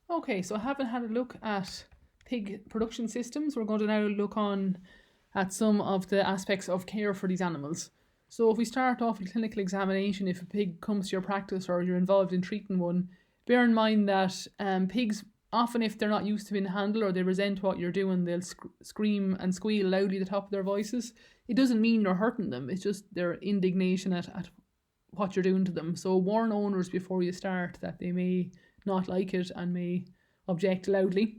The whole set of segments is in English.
Okay, so I haven't had a look at pig production systems. We're going to now look on at some of the aspects of care for these animals. So if we start off with clinical examination, if a pig comes to your practice or you're involved in treating one, bear in mind that pigs, often if they're not used to being handled or they resent what you're doing, they'll scream and squeal loudly at the top of their voices. It doesn't mean you're hurting them, it's just their indignation at what you're doing to them. So warn owners before you start that they may not like it and may object loudly.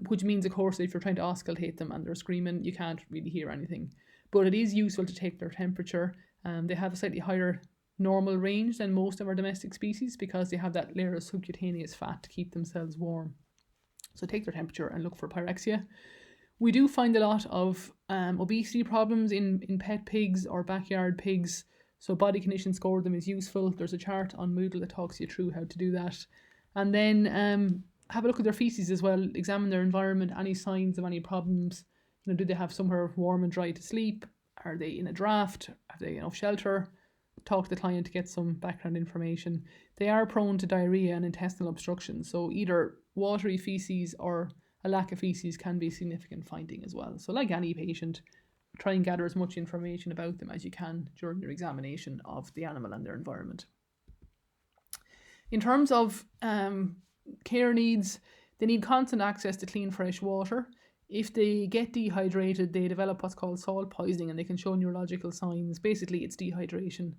Which means, of course, if you're trying to auscultate them and they're screaming, you can't really hear anything. But it is useful to take their temperature. They have a slightly higher normal range than most of our domestic species because they have that layer of subcutaneous fat to keep themselves warm. So take their temperature and look for pyrexia. We do find a lot of obesity problems in pet pigs or backyard pigs. So body condition score them is useful. There's a chart on Moodle that talks you through how to do that. And then have a look at their feces as well. Examine their environment, any signs of any problems. Do they have somewhere warm and dry to sleep? Are they in a draft? Have they enough shelter? Talk to the client to get some background information. They are prone to diarrhea and intestinal obstruction, so either watery feces or a lack of feces can be a significant finding as well. So like any patient, try and gather as much information about them as you can during your examination of the animal and their environment. In terms of care needs, they need constant access to clean, fresh water. If they get dehydrated, they develop what's called salt poisoning and they can show neurological signs. Basically, it's dehydration.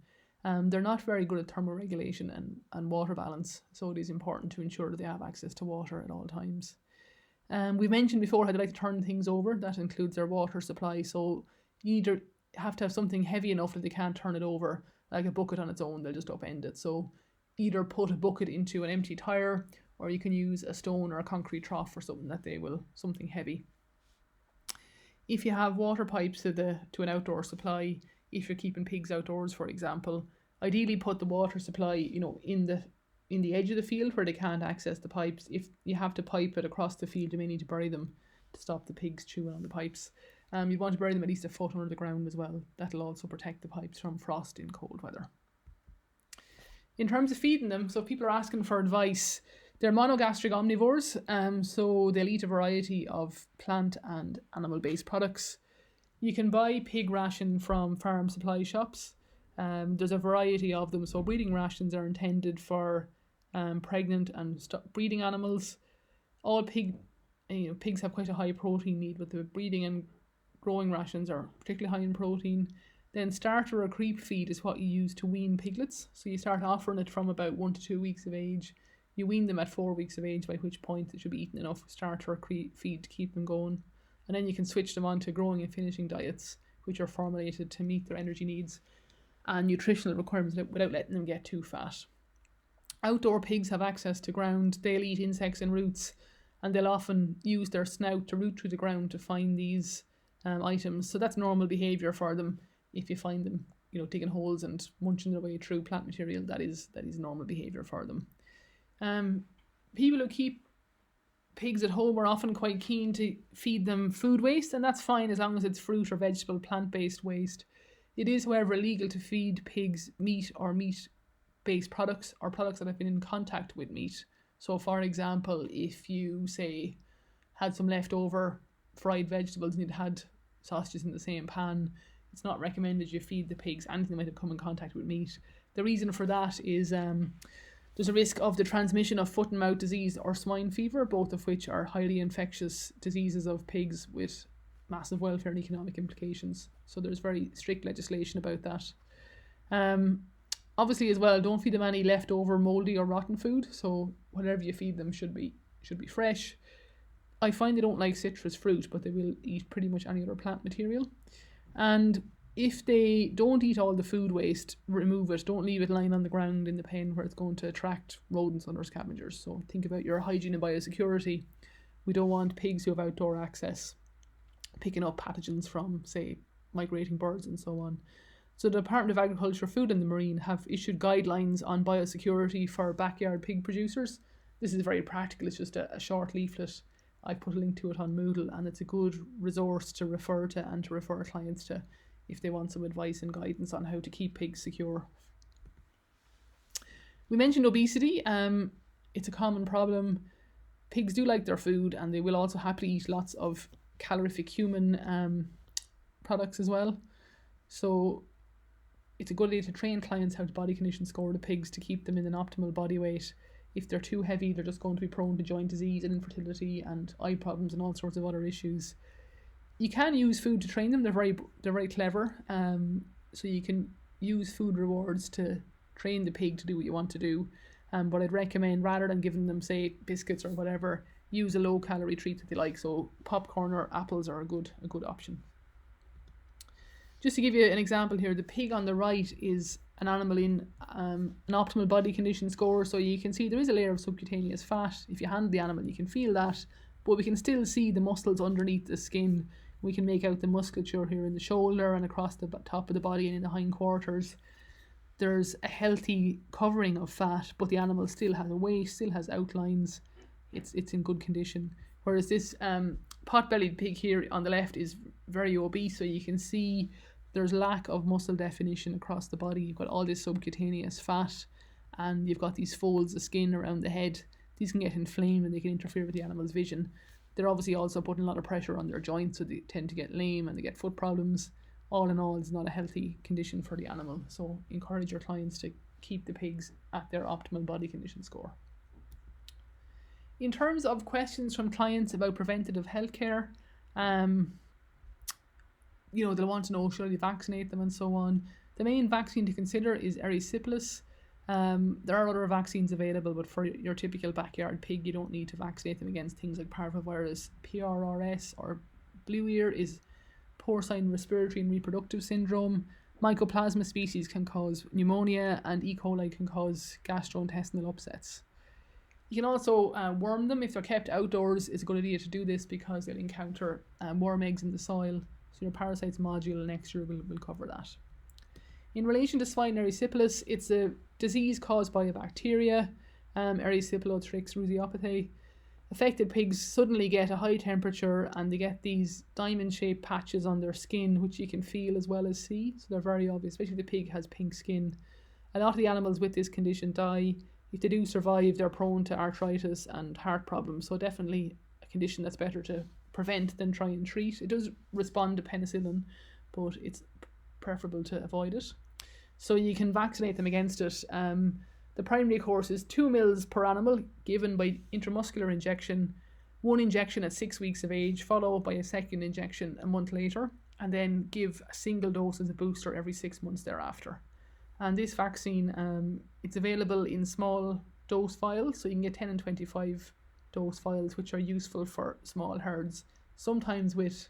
They're not very good at thermoregulation and water balance, so it is important to ensure that they have access to water at all times. We mentioned before how they like to turn things over. That includes their water supply. So you either have to have something heavy enough that they can't turn it over, like a bucket on its own, they'll just upend it. So either put a bucket into an empty tire, or you can use a stone or a concrete trough or something that they will, something heavy. If you have water pipes to an outdoor supply, if you're keeping pigs outdoors, for example, ideally put the water supply, in the edge of the field where they can't access the pipes. If you have to pipe it across the field, you may need to bury them to stop the pigs chewing on the pipes. You'd want to bury them at least a foot under the ground as well. That'll also protect the pipes from frost in cold weather. In terms of feeding them, so if people are asking for advice, they're monogastric omnivores, so they'll eat a variety of plant and animal-based products. You can buy pig ration from farm supply shops. There's a variety of them, so breeding rations are intended for pregnant and breeding animals. All pigs have quite a high protein need, but the breeding and growing rations are particularly high in protein. Then starter or creep feed is what you use to wean piglets. So you start offering it from about 1 to 2 weeks of age. You wean them at 4 weeks of age, by which point they should be eating enough starter or creep feed to keep them going. And then you can switch them on to growing and finishing diets, which are formulated to meet their energy needs and nutritional requirements without letting them get too fat. Outdoor pigs have access to ground. They'll eat insects and roots, and they'll often use their snout to root through the ground to find these items. So that's normal behaviour for them. If you find them, digging holes and munching their way through plant material, that is normal behaviour for them. People who keep pigs at home are often quite keen to feed them food waste, and that's fine as long as it's fruit or vegetable plant-based waste. It is, however, illegal to feed pigs meat or meat-based products or products that have been in contact with meat. So, for example, if you, say, had some leftover fried vegetables and you'd had sausages in the same pan, it's not recommended you feed the pigs anything that might have come in contact with meat. The reason for that is there's a risk of the transmission of foot and mouth disease or swine fever, both of which are highly infectious diseases of pigs with massive welfare and economic implications. So there's very strict legislation about that. Obviously, as well, don't feed them any leftover mouldy or rotten food. So whatever you feed them should be fresh. I find they don't like citrus fruit, but they will eat pretty much any other plant material. And if they don't eat all the food waste, remove it. Don't leave it lying on the ground in the pen where it's going to attract rodents and other scavengers. So think about your hygiene and biosecurity. We don't want pigs who have outdoor access picking up pathogens from, say, migrating birds and so on. So the Department of Agriculture, Food and the Marine have issued guidelines on biosecurity for backyard pig producers. This is very practical. It's just a short leaflet. I put a link to it on Moodle, and it's a good resource to refer to and to refer clients to if they want some advice and guidance on how to keep pigs secure. We mentioned obesity. It's a common problem. pigs do like their food, and they will also happily eat lots of calorific human products as well. So it's a good idea to train clients how to body condition score the pigs to keep them in an optimal body weight. If they're too heavy, they're just going to be prone to joint disease and infertility and eye problems and all sorts of other issues. You can use food to train them. They're very clever. So you can use food rewards to train the pig to do what you want to do. But I'd recommend, rather than giving them, say, biscuits or whatever, use a low calorie treat that they like. So popcorn or apples are a good option. Just to give you an example here, the pig on the right is an animal in an optimal body condition score. So you can see there is a layer of subcutaneous fat. If you handle the animal, you can feel that, but we can still see the muscles underneath the skin. We can make out the musculature here in the shoulder and across the top of the body and in the hindquarters. There's a healthy covering of fat, but the animal still has a waist, still has outlines. It's in good condition. Whereas this pot-bellied pig here on the left is very obese, so you can see there's lack of muscle definition across the body. You've got all this subcutaneous fat, and you've got these folds of skin around the head. These can get inflamed and they can interfere with the animal's vision. They're obviously also putting a lot of pressure on their joints, so they tend to get lame and they get foot problems. All in all, it's not a healthy condition for the animal. So encourage your clients to keep the pigs at their optimal body condition score. In terms of questions from clients about preventative healthcare, they'll want to know, should I vaccinate them and so on. The main vaccine to consider is erysipelas. There are other vaccines available, but for your typical backyard pig, you don't need to vaccinate them against things like parvovirus. PRRS or blue ear is porcine respiratory and reproductive syndrome. Mycoplasma species can cause pneumonia, and E. coli can cause gastrointestinal upsets. You can also worm them. If they're kept outdoors, it's a good idea to do this because they'll encounter worm eggs in the soil. So your parasites module next year will cover that. In relation to swine erysipelas, it's a disease caused by a bacteria, Erysipelotrix rhusiopathae. Affected pigs suddenly get a high temperature and they get these diamond-shaped patches on their skin, which you can feel as well as see. So they're very obvious, especially if the pig has pink skin. A lot of the animals with this condition die. If they do survive, they're prone to arthritis and heart problems. So definitely a condition that's better to prevent than try and treat. It does respond to penicillin, but it's preferable to avoid it. So you can vaccinate them against it. The primary course is 2 mils per animal given by intramuscular injection, 1 injection at 6 weeks of age, followed by a second injection a month later, and then give a single dose as a booster every 6 months thereafter. And this vaccine, it's available in small dose vials, so you can get 10 and 25 dose vials, which are useful for small herds. Sometimes with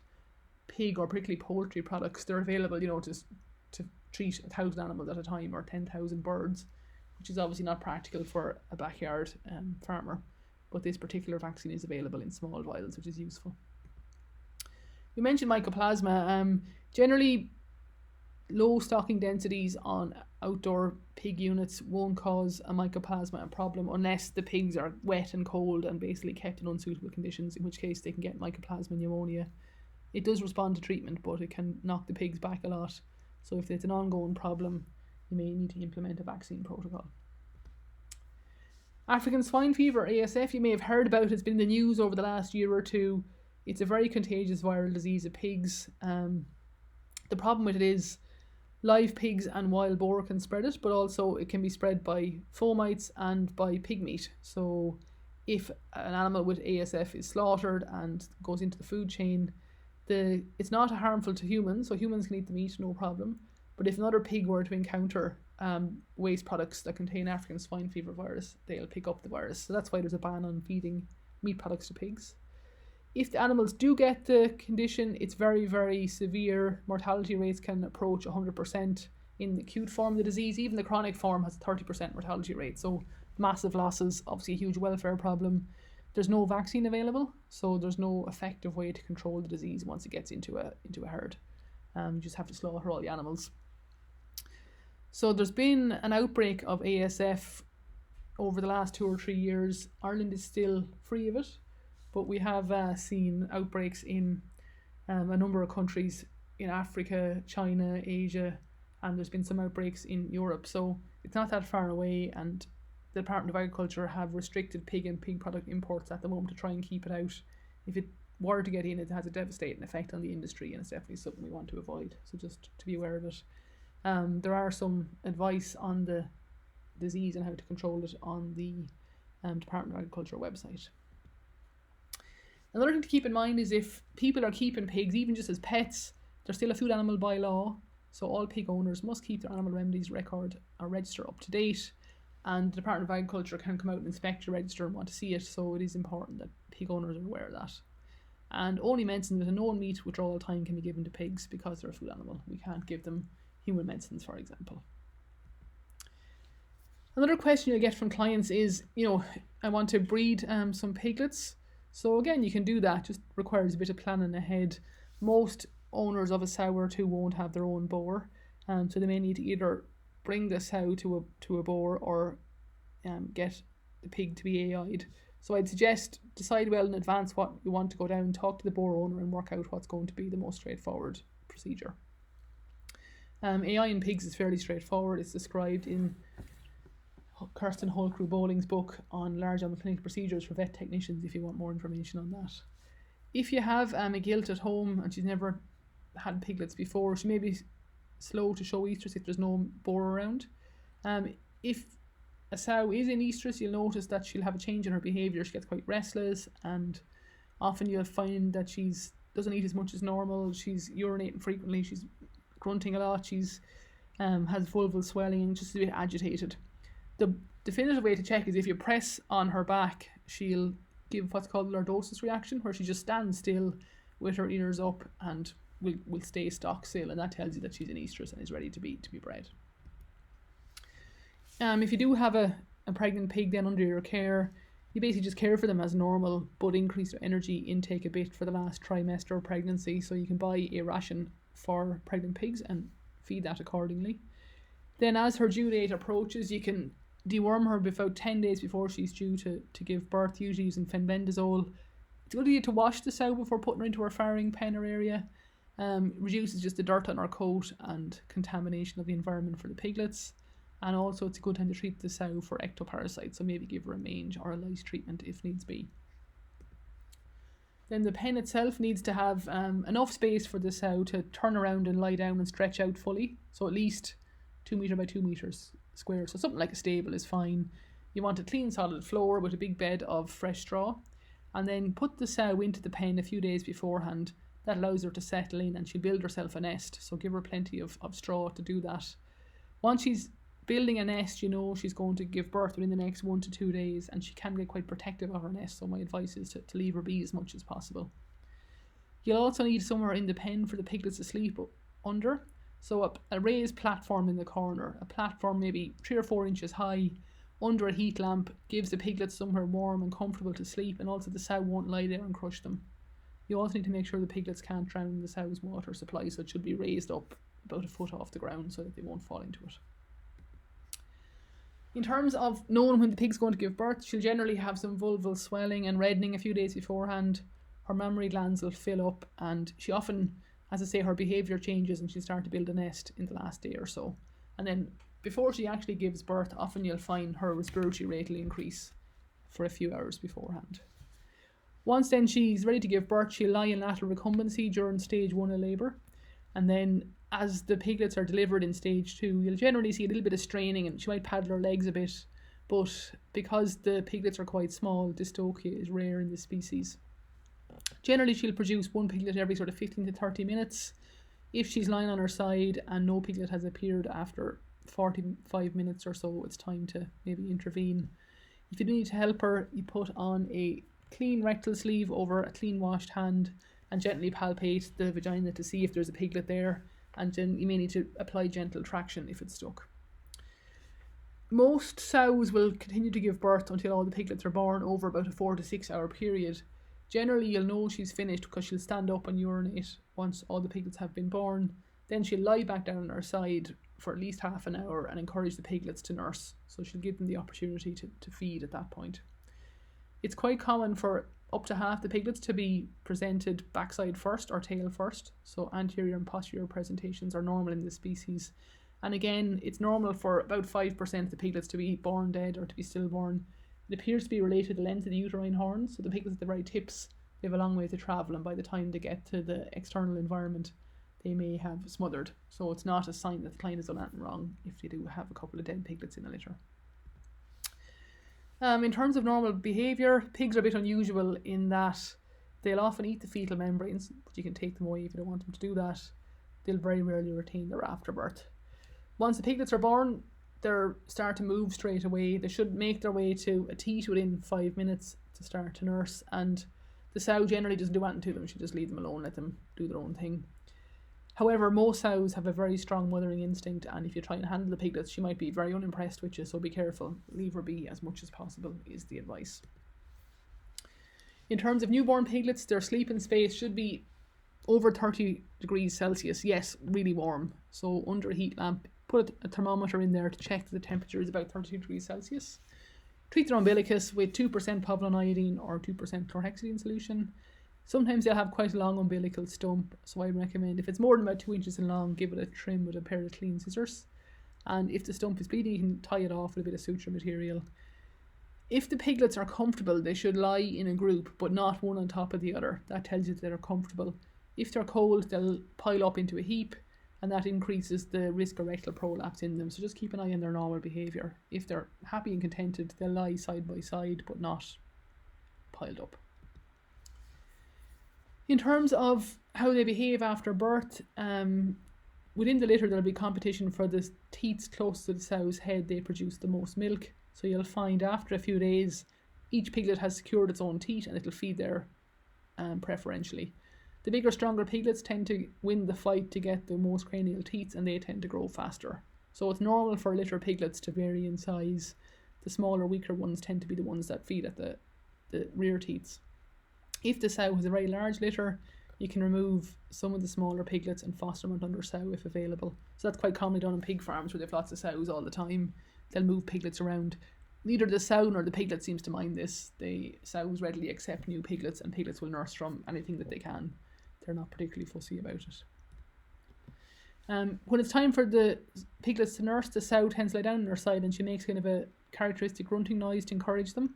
pig or particularly poultry products, they're available, to treat 1,000 animals at a time or 10,000 birds, which is obviously not practical for a backyard farmer. But this particular vaccine is available in small vials, which is useful. We mentioned mycoplasma. Generally, low stocking densities on outdoor pig units won't cause a mycoplasma problem unless the pigs are wet and cold and basically kept in unsuitable conditions, in which case they can get mycoplasma pneumonia. It does respond to treatment, but it can knock the pigs back a lot. So if it's an ongoing problem, you may need to implement a vaccine protocol. African swine fever, ASF, you may have heard about. It's been in the news over the last year or two. It's a very contagious viral disease of pigs. The problem with it is live pigs and wild boar can spread it, but also it can be spread by fomites and by pig meat. So if an animal with ASF is slaughtered and goes into the food chain, it's not harmful to humans, so humans can eat the meat, no problem. But if another pig were to encounter waste products that contain African swine fever virus, they'll pick up the virus. So that's why there's a ban on feeding meat products to pigs. If the animals do get the condition, it's very, very severe. Mortality rates can approach 100% in the acute form of the disease. Even the chronic form has a 30% mortality rate. So massive losses, obviously a huge welfare problem. There's no vaccine available, so there's no effective way to control the disease once it gets into a herd. You just have to slaughter all the animals. So there's been an outbreak of ASF over the last 2 or 3 years. Ireland is still free of it, but we have seen outbreaks in a number of countries in Africa, China, Asia, and there's been some outbreaks in Europe. So it's not that far away, and the Department of Agriculture have restricted pig and pig product imports at the moment to try and keep it out. If it were to get in, it has a devastating effect on the industry, and it's definitely something we want to avoid. So just to be aware of it. There are some advice on the disease and how to control it on the Department of Agriculture website. Another thing to keep in mind is if people are keeping pigs, even just as pets, they're still a food animal by law. So all pig owners must keep their animal remedies record or register up to date. And the Department of Agriculture can come out and inspect your register and want to see it. So it is important that pig owners are aware of that. And only medicine with a known meat withdrawal time can be given to pigs because they're a food animal. We can't give them human medicines, for example. Another question you'll get from clients is, I want to breed some piglets. So again, you can do that, just requires a bit of planning ahead. Most owners of a sow or two won't have their own boar, so they may need to either bring the sow to a boar or get the pig to be AI'd. So I'd suggest decide well in advance what you want to go down, talk to the boar owner and work out what's going to be the most straightforward procedure. AI in pigs is fairly straightforward. It's described in Kirsten Holcrew Bowling's book on large animal clinical procedures for vet technicians if you want more information on that. If you have a gilt at home and she's never had piglets before, she may be slow to show estrus if there's no boar around. If a sow is in estrus, you'll notice that she'll have a change in her behaviour. She gets quite restless, and often you'll find that she's doesn't eat as much as normal. She's urinating frequently. She's grunting a lot. She's has vulval swelling and just a bit agitated. The definitive way to check is if you press on her back, she'll give what's called a lordosis reaction, where she just stands still with her ears up and will stay stock still, and that tells you that she's in estrus and is ready to be bred. If you do have a pregnant pig then under your care, you basically just care for them as normal, but increase their energy intake a bit for the last trimester of pregnancy. So you can buy a ration for pregnant pigs and feed that accordingly. Then as her due date approaches, you can deworm her about 10 days before she's due to give birth, usually using fenbendazole. It's a good idea to wash the sow before putting her into her farrowing pen or area. Reduces just the dirt on her coat and contamination of the environment for the piglets. And also it's a good time to treat the sow for ectoparasites, so maybe give her a mange or a lice treatment if needs be. Then the pen itself needs to have enough space for the sow to turn around and lie down and stretch out fully, so at least 2 metre by 2 metres square. So something like a stable is fine. You want a clean solid floor with a big bed of fresh straw, and then put the sow into the pen a few days beforehand. That allows her to settle in and she'll build herself a nest, so give her plenty of straw to do that. Once she's building a nest, she's going to give birth within the next 1 to 2 days, and she can get quite protective of her nest, so my advice is to leave her be as much as possible. You'll also need somewhere in the pen for the piglets to sleep under, so a raised platform in the corner, a platform maybe 3 or 4 inches high under a heat lamp, gives the piglets somewhere warm and comfortable to sleep, and also the sow won't lie there and crush them. You also need to make sure the piglets can't drown the sow's water supply, so it should be raised up about a foot off the ground so that they won't fall into it. In terms of knowing when the pig's going to give birth, she'll generally have some vulval swelling and reddening a few days beforehand. Her mammary glands will fill up, and she often, as I say, her behaviour changes and she'll start to build a nest in the last day or so. And then before she actually gives birth, often you'll find her respiratory rate will increase for a few hours beforehand. Once then she's ready to give birth, she'll lie in lateral recumbency during stage 1 of labour, and then as the piglets are delivered in stage 2, you'll generally see a little bit of straining and she might paddle her legs a bit, but because the piglets are quite small, dystocia is rare in this species. Generally she'll produce 1 piglet every sort of 15 to 30 minutes. If she's lying on her side and no piglet has appeared after 45 minutes or so, it's time to maybe intervene. If you do need to help her, you put on a clean rectal sleeve over a clean washed hand and gently palpate the vagina to see if there's a piglet there, and then you may need to apply gentle traction if it's stuck. Most sows will continue to give birth until all the piglets are born over about a 4 to 6 hour period. Generally you'll know she's finished because she'll stand up and urinate once all the piglets have been born. Then she'll lie back down on her side for at least half an hour and encourage the piglets to nurse, so she'll give them the opportunity to feed at that point. It's quite common for up to half the piglets to be presented backside first or tail first, so anterior and posterior presentations are normal in this species, And again, it's normal for about 5% of the piglets to be born dead or to be stillborn. It appears to be related to the length of the uterine horns, so the piglets at the very tips, they have a long way to travel, and by the time they get to the external environment, they may have smothered. So it's not a sign that the client has done anything wrong if they do have a couple of dead piglets in the litter. In terms of normal behaviour, pigs are a bit unusual in that they'll often eat the fetal membranes, but you can take them away if you don't want them to do that. They'll very rarely retain their afterbirth. Once the piglets are born, they start to move straight away. They should make their way to a teat within 5 minutes to start to nurse, and the sow generally doesn't do anything to them. She just leave them alone, let them do their own thing. However, most sows have a very strong mothering instinct, and if you try and handle the piglets, she might be very unimpressed with you, so be careful. Leave her be as much as possible is the advice. In terms of newborn piglets, their sleeping space should be over 30 degrees Celsius. Yes, really warm. So under a heat lamp, put a thermometer in there to check that the temperature is about 30 degrees Celsius. Treat their umbilicus with 2% povidone iodine or 2% chlorhexidine solution. Sometimes they'll have quite a long umbilical stump, so I recommend if it's more than about 2 inches in long, give it a trim with a pair of clean scissors. And if the stump is bleeding, you can tie it off with a bit of suture material. If the piglets are comfortable, they should lie in a group, but not one on top of the other. That tells you that they're comfortable. If they're cold, they'll pile up into a heap, and that increases the risk of rectal prolapse in them. So just keep an eye on their normal behaviour. If they're happy and contented, they'll lie side by side, but not piled up. In terms of how they behave after birth, within the litter there'll be competition for the teats close to the sow's head. They produce the most milk. So you'll find after a few days, each piglet has secured its own teat and it'll feed there preferentially. The bigger, stronger piglets tend to win the fight to get the most cranial teats, and they tend to grow faster. So it's normal for litter piglets to vary in size. The smaller, weaker ones tend to be the ones that feed at the rear teats. If the sow has a very large litter, you can remove some of the smaller piglets and foster them under sow if available. So that's quite commonly done on pig farms where they have lots of sows all the time. They'll move piglets around. Neither the sow nor the piglet seems to mind this. The sows readily accept new piglets, and piglets will nurse from anything that they can. They're not particularly fussy about it. When it's time for the piglets to nurse, the sow tends to lie down on her side and she makes kind of a characteristic grunting noise to encourage them.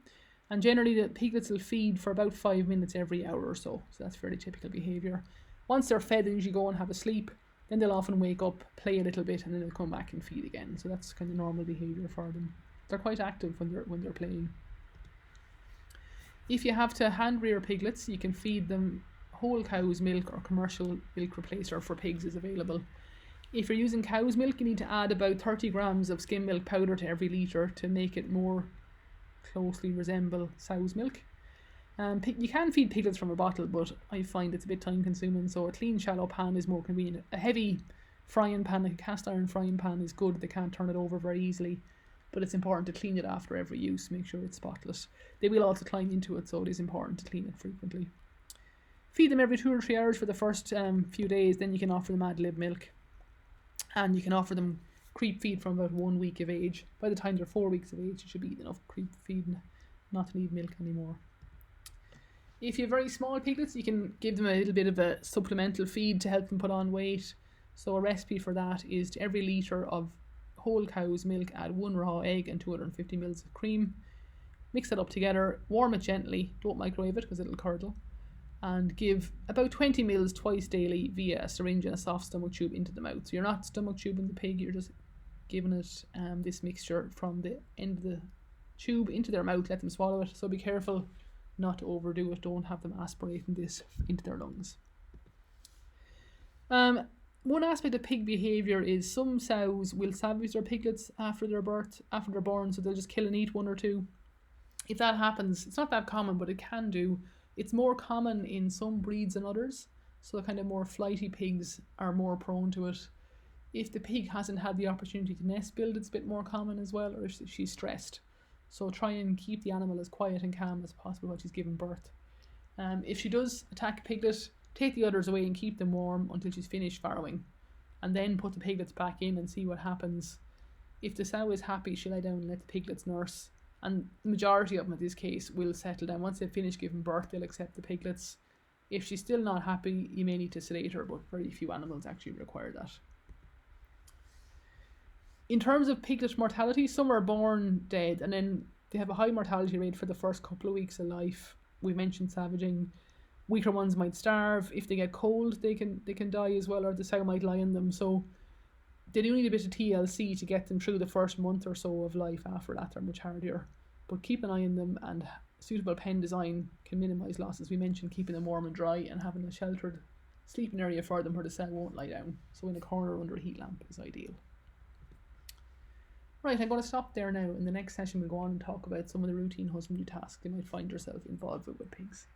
And generally the piglets will feed for about 5 minutes every hour or so. So that's fairly typical behaviour. Once they're fed, they usually go and have a sleep. Then they'll often wake up, play a little bit, and then they'll come back and feed again. So that's kind of normal behaviour for them. They're quite active when they're playing. If you have to hand rear piglets, you can feed them whole cow's milk, or commercial milk replacer for pigs is available. If you're using cow's milk, you need to add about 30 grams of skim milk powder to every litre to make it more closely resemble sow's milk. You can feed piglets from a bottle, but I find it's a bit time consuming, so a clean shallow pan is more convenient. A heavy frying pan, like a cast iron frying pan, is good. They can't turn it over very easily, but it's important to clean it after every use, make sure it's spotless. They will also climb into it, so it is important to clean it frequently. Feed them every 2 or 3 hours for the first few days, then you can offer them ad lib milk. And you can offer them creep feed from about 1 week of age. By the time they're 4 weeks of age, you should be eating enough creep feed not to need milk anymore. If you have very small piglets, you can give them a little bit of a supplemental feed to help them put on weight. So a recipe for that is to every litre of whole cow's milk add 1 raw egg and 250 ml of cream. Mix that up together, warm it gently, don't microwave it because it'll curdle, and give about 20 ml twice daily via a syringe and a soft stomach tube into the mouth. So you're not stomach tubing the pig, you're just giving it this mixture from the end of the tube into their mouth. Let them swallow it, so be careful not to overdo it. Don't have them aspirating this into their lungs. One aspect of pig behaviour is some sows will savage their piglets after they're born, so they'll just kill and eat 1 or 2. If that happens, it's not that common, but it can do. It's more common in some breeds than others, so kind of more flighty pigs are more prone to it. If the pig hasn't had the opportunity to nest build, it's a bit more common as well, or if she's stressed. So try and keep the animal as quiet and calm as possible while she's giving birth. If she does attack a piglet, take the others away and keep them warm until she's finished farrowing, and then put the piglets back in and see what happens. If the sow is happy, she'll lie down and let the piglets nurse. And the majority of them in this case will settle down. Once they've finished giving birth, they'll accept the piglets. If she's still not happy, you may need to sedate her, but very few animals actually require that. In terms of piglet mortality, some are born dead and then they have a high mortality rate for the first couple of weeks of life. We mentioned savaging. Weaker ones might starve. If they get cold, they can die as well, or the sow might lie in them. So they do need a bit of TLC to get them through the first month or so of life. After that, they're much hardier. But keep an eye on them, and suitable pen design can minimise losses. We mentioned keeping them warm and dry and having a sheltered sleeping area for them where the cell won't lie down. So in a corner under a heat lamp is ideal. Right, I'm going to stop there now. In the next session, we'll go on and talk about some of the routine husbandry tasks you might find yourself involved with pigs.